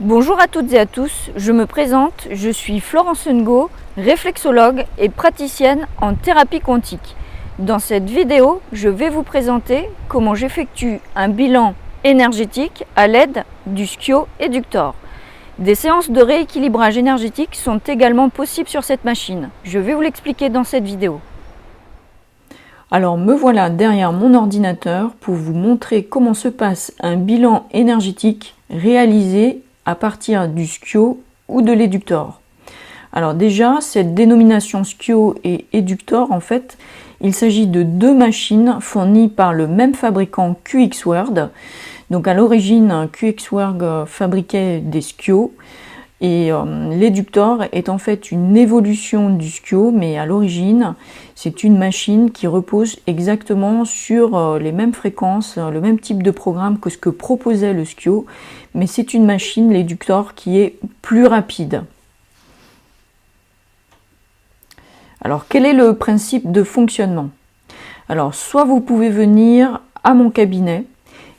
Bonjour à toutes et à tous, je me présente, je suis Florence Ngo, réflexologue et praticienne en thérapie quantique. Dans cette vidéo, je vais vous présenter comment j'effectue un bilan énergétique à l'aide du Skio-Eductor. Des séances de rééquilibrage énergétique sont également possibles sur cette machine. Je vais vous l'expliquer dans cette vidéo. Alors me voilà derrière mon ordinateur pour vous montrer comment se passe un bilan énergétique réalisé à partir du Skio ou de l'Eductor. Alors déjà, cette dénomination Skio et Eductor, en fait, il s'agit de deux machines fournies par le même fabricant QXWorld. Donc à l'origine, QXWorld fabriquait des Skio et l'Eductor est en fait une évolution du Skio, mais à l'origine, c'est une machine qui repose exactement sur les mêmes fréquences, le même type de programme que ce que proposait le Skio, mais c'est une machine, l'Eductor, qui est plus rapide. Alors, quel est le principe de fonctionnement? Alors, soit vous pouvez venir à mon cabinet,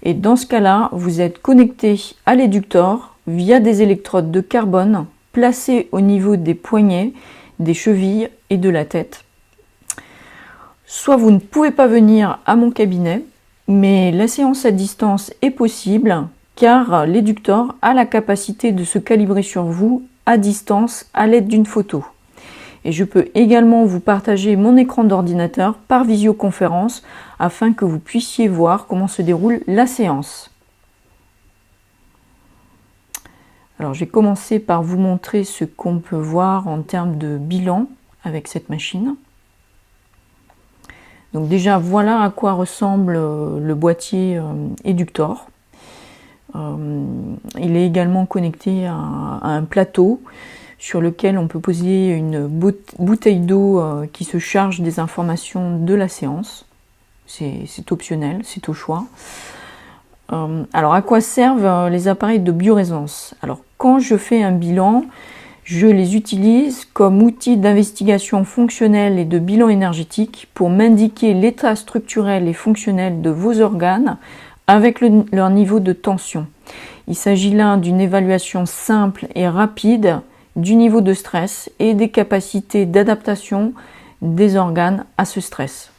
et dans ce cas-là, vous êtes connecté à l'Eductor via des électrodes de carbone placées au niveau des poignets, des chevilles et de la tête. Soit vous ne pouvez pas venir à mon cabinet, mais la séance à distance est possible car l'Eductor a la capacité de se calibrer sur vous à distance à l'aide d'une photo. Et je peux également vous partager mon écran d'ordinateur par visioconférence afin que vous puissiez voir comment se déroule la séance. Alors, je vais commencer par vous montrer ce qu'on peut voir en termes de bilan avec cette machine. Donc déjà, voilà à quoi ressemble le boîtier Eductor. Il est également connecté à un plateau sur lequel on peut poser une bouteille d'eau qui se charge des informations de la séance. C'est optionnel, c'est au choix. Alors, à quoi servent les appareils de biorésonance? Alors, quand je fais un bilan, je les utilise comme outil d'investigation fonctionnelle et de bilan énergétique pour m'indiquer l'état structurel et fonctionnel de vos organes avec leur niveau de tension. Il s'agit là d'une évaluation simple et rapide du niveau de stress et des capacités d'adaptation des organes à ce stress.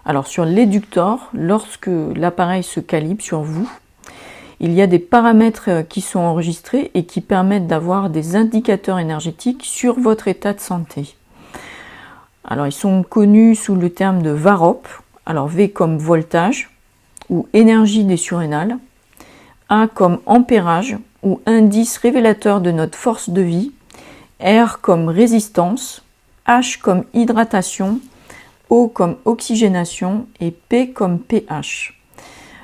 Alors sur l'Eductor, lorsque l'appareil se calibre sur vous, il y a des paramètres qui sont enregistrés et qui permettent d'avoir des indicateurs énergétiques sur votre état de santé. Alors ils sont connus sous le terme de VAROP, alors V comme voltage ou énergie des surrénales, A comme ampérage ou indice révélateur de notre force de vie, R comme résistance, H comme hydratation, O comme oxygénation et P comme pH.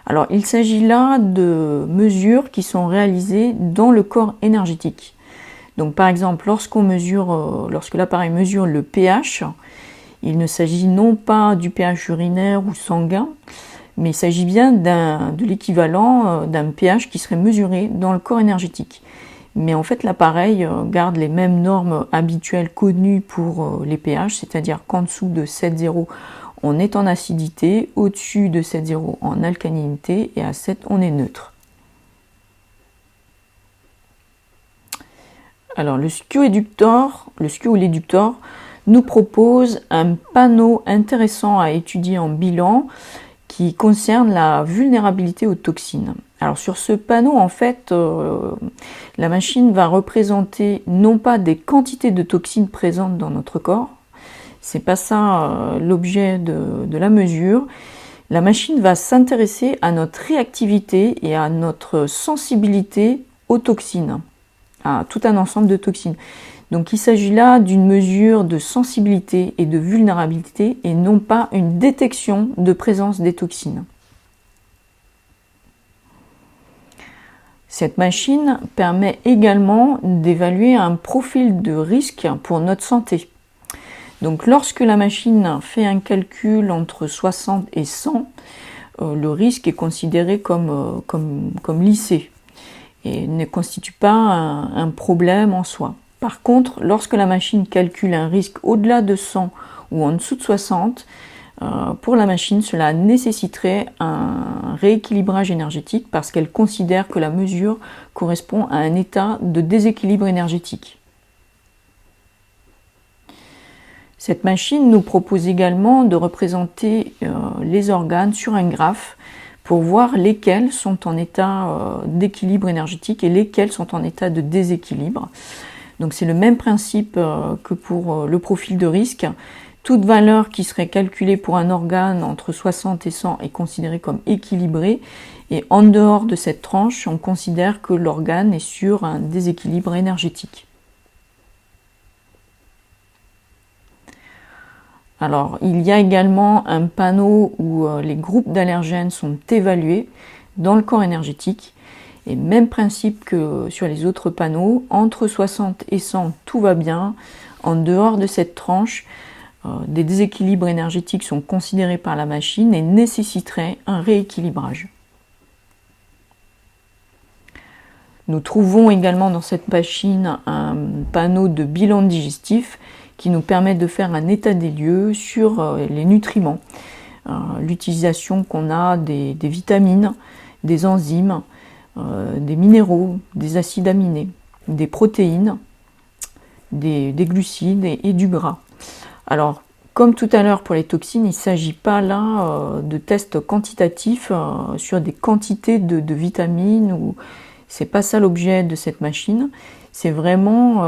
Alors, il s'agit là de mesures qui sont réalisées dans le corps énergétique. Donc, par exemple, lorsque l'appareil mesure le pH, il ne s'agit non pas du pH urinaire ou sanguin, mais il s'agit bien de l'équivalent d'un pH qui serait mesuré dans le corps énergétique. Mais en fait, l'appareil garde les mêmes normes habituelles connues pour les pH, c'est-à-dire qu'en dessous de 7,0, on est en acidité, au-dessus de 7,0 en alcalinité et à 7, on est neutre. Alors, le Skio ou l'Eductor nous propose un panneau intéressant à étudier en bilan qui concerne la vulnérabilité aux toxines. Alors sur ce panneau, en fait, la machine va représenter non pas des quantités de toxines présentes dans notre corps, c'est pas ça l'objet de la mesure. La machine va s'intéresser à notre réactivité et à notre sensibilité aux toxines, à tout un ensemble de toxines. Donc il s'agit là d'une mesure de sensibilité et de vulnérabilité et non pas une détection de présence des toxines. Cette machine permet également d'évaluer un profil de risque pour notre santé. Donc lorsque la machine fait un calcul entre 60 et 100, le risque est considéré comme lissé et ne constitue pas un problème en soi. Par contre, lorsque la machine calcule un risque au-delà de 100 ou en dessous de 60, pour la machine, cela nécessiterait un rééquilibrage énergétique parce qu'elle considère que la mesure correspond à un état de déséquilibre énergétique. Cette machine nous propose également de représenter les organes sur un graphe pour voir lesquels sont en état d'équilibre énergétique et lesquels sont en état de déséquilibre. Donc c'est le même principe que pour le profil de risque. Toute valeur qui serait calculée pour un organe entre 60 et 100 est considérée comme équilibrée, et en dehors de cette tranche, on considère que l'organe est sur un déséquilibre énergétique. Alors, il y a également un panneau où les groupes d'allergènes sont évalués dans le corps énergétique. Et même principe que sur les autres panneaux, entre 60 et 100, tout va bien. En dehors de cette tranche, des déséquilibres énergétiques sont considérés par la machine et nécessiteraient un rééquilibrage. Nous trouvons également dans cette machine un panneau de bilan digestif qui nous permet de faire un état des lieux sur les nutriments, l'utilisation qu'on a des vitamines, des enzymes, des minéraux, des acides aminés, des protéines, des glucides et du gras. Alors, comme tout à l'heure pour les toxines, il ne s'agit pas là de tests quantitatifs sur des quantités de vitamines. C'est pas ça l'objet de cette machine. C'est vraiment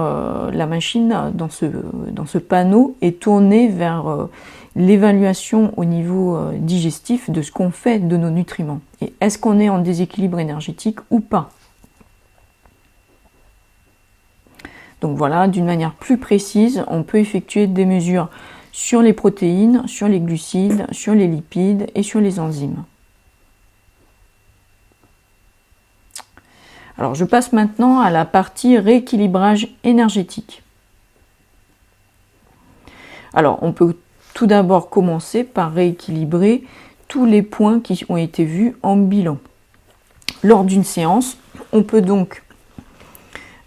la machine dans ce panneau est tournée vers l'évaluation au niveau digestif de ce qu'on fait de nos nutriments. Et est-ce qu'on est en déséquilibre énergétique ou pas? Donc voilà, d'une manière plus précise, on peut effectuer des mesures sur les protéines, sur les glucides, sur les lipides et sur les enzymes. Alors je passe maintenant à la partie rééquilibrage énergétique. Alors on peut tout d'abord commencer par rééquilibrer tous les points qui ont été vus en bilan. Lors d'une séance, on peut donc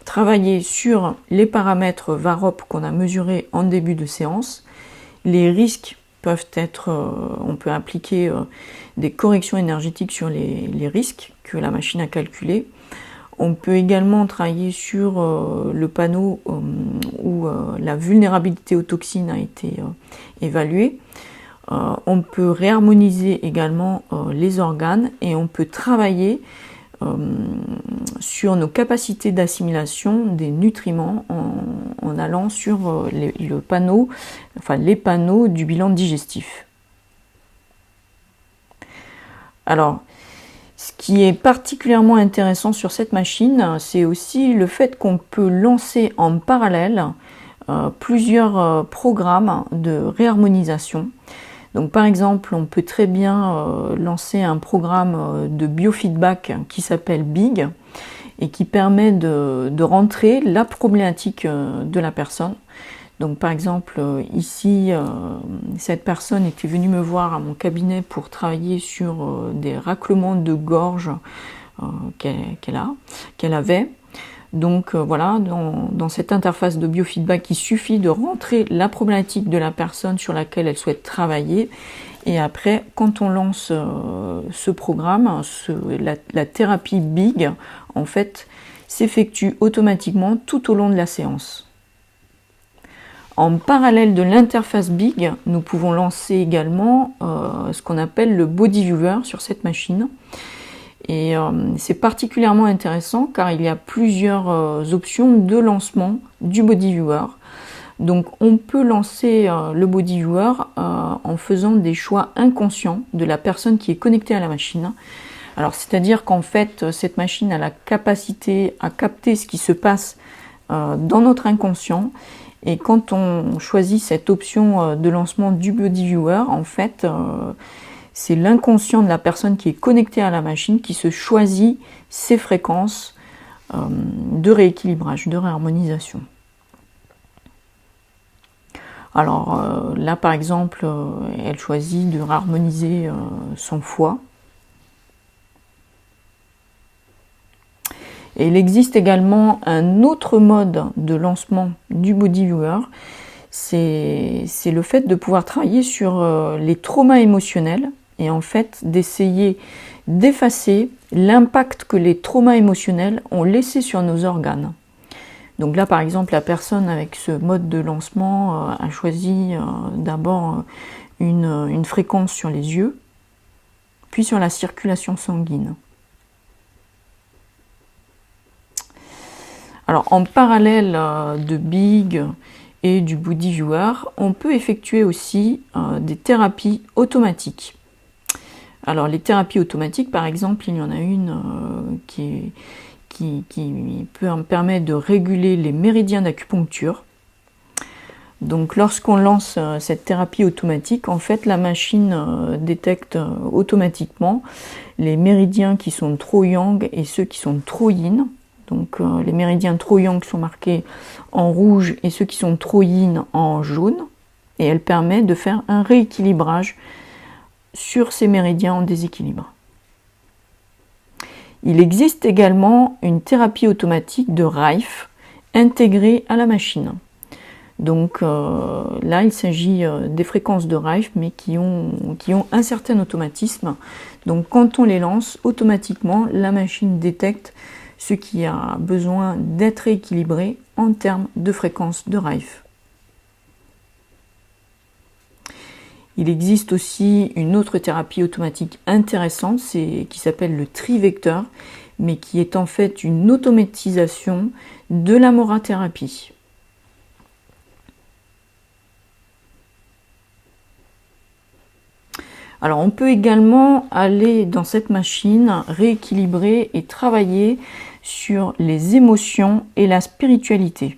travailler sur les paramètres VAROP qu'on a mesurés en début de séance. Les risques peuvent être, on peut appliquer des corrections énergétiques sur les risques que la machine a calculés. On peut également travailler sur le panneau où la vulnérabilité aux toxines a été évaluée. On peut réharmoniser également les organes et on peut travailler sur nos capacités d'assimilation des nutriments en allant sur les panneaux du bilan digestif. Alors, ce qui est particulièrement intéressant sur cette machine, c'est aussi le fait qu'on peut lancer en parallèle plusieurs programmes de réharmonisation. Donc par exemple, on peut très bien lancer un programme de biofeedback qui s'appelle BIG et qui permet de rentrer la problématique de la personne. Donc par exemple, ici, cette personne était venue me voir à mon cabinet pour travailler sur des raclements de gorge qu'elle avait. Donc voilà, dans cette interface de biofeedback, il suffit de rentrer la problématique de la personne sur laquelle elle souhaite travailler. Et après, quand on lance ce programme, la thérapie BIG, en fait, s'effectue automatiquement tout au long de la séance. En parallèle de l'interface BIG, nous pouvons lancer également ce qu'on appelle le Body Viewer sur cette machine. Et c'est particulièrement intéressant car il y a plusieurs options de lancement du Body Viewer. Donc on peut lancer le Body Viewer en faisant des choix inconscients de la personne qui est connectée à la machine. Alors c'est-à-dire qu'en fait cette machine a la capacité à capter ce qui se passe dans notre inconscient. Et quand on choisit cette option de lancement du Body Viewer, en fait, c'est l'inconscient de la personne qui est connectée à la machine qui se choisit ses fréquences de rééquilibrage, de réharmonisation. Alors là, par exemple, elle choisit de réharmoniser son foie. Et il existe également un autre mode de lancement du Body Viewer, c'est le fait de pouvoir travailler sur les traumas émotionnels et en fait d'essayer d'effacer l'impact que les traumas émotionnels ont laissé sur nos organes. Donc là, par exemple, la personne avec ce mode de lancement a choisi d'abord une fréquence sur les yeux, puis sur la circulation sanguine. Alors, en parallèle de Big et du Body Viewer, on peut effectuer aussi des thérapies automatiques. Alors, les thérapies automatiques, par exemple, il y en a une qui peut permettre de réguler les méridiens d'acupuncture. Donc lorsqu'on lance cette thérapie automatique, en fait la machine détecte automatiquement les méridiens qui sont trop yang et ceux qui sont trop yin. Donc les méridiens trop yang sont marqués en rouge et ceux qui sont trop yin en jaune. Et elle permet de faire un rééquilibrage sur ces méridiens en déséquilibre. Il existe également une thérapie automatique de Rife intégrée à la machine. Donc là, il s'agit des fréquences de Rife, mais qui ont un certain automatisme. Donc quand on les lance, automatiquement, la machine détecte ce qui a besoin d'être rééquilibré en termes de fréquences de Rife. Il existe aussi une autre thérapie automatique intéressante, qui s'appelle le trivecteur, mais qui est en fait une automatisation de la morathérapie. Alors on peut également aller dans cette machine, rééquilibrer et travailler sur les émotions et la spiritualité.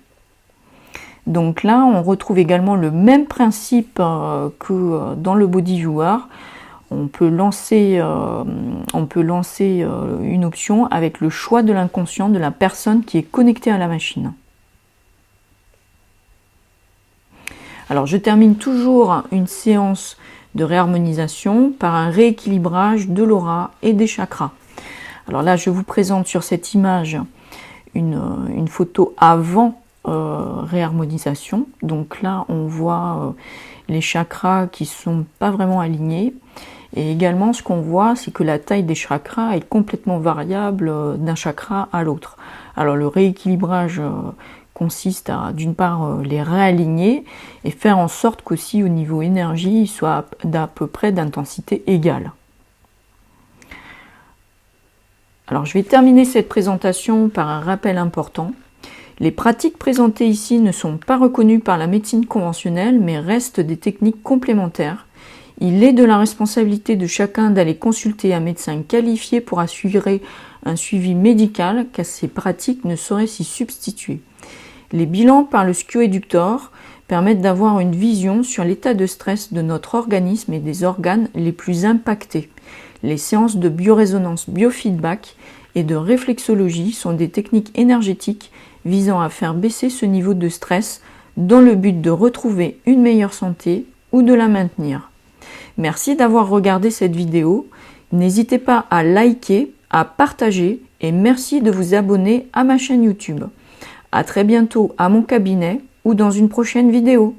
Donc là, on retrouve également le même principe que dans le Body Viewer. On peut lancer une option avec le choix de l'inconscient de la personne qui est connectée à la machine. Alors, je termine toujours une séance de réharmonisation par un rééquilibrage de l'aura et des chakras. Alors là, je vous présente sur cette image une photo avant réharmonisation. Donc là, on voit les chakras qui sont pas vraiment alignés. Et également, ce qu'on voit, c'est que la taille des chakras est complètement variable d'un chakra à l'autre. Alors le rééquilibrage consiste à, d'une part, les réaligner et faire en sorte qu'aussi au niveau énergie, ils soient d'à peu près d'intensité égale. Alors je vais terminer cette présentation par un rappel important. Les pratiques présentées ici ne sont pas reconnues par la médecine conventionnelle, mais restent des techniques complémentaires. Il est de la responsabilité de chacun d'aller consulter un médecin qualifié pour assurer un suivi médical, car ces pratiques ne sauraient s'y substituer. Les bilans par le skioéductor permettent d'avoir une vision sur l'état de stress de notre organisme et des organes les plus impactés. Les séances de biorésonance biofeedback et de réflexologie sont des techniques énergétiques visant à faire baisser ce niveau de stress dans le but de retrouver une meilleure santé ou de la maintenir. Merci d'avoir regardé cette vidéo. N'hésitez pas à liker, à partager et merci de vous abonner à ma chaîne YouTube. À très bientôt à mon cabinet ou dans une prochaine vidéo.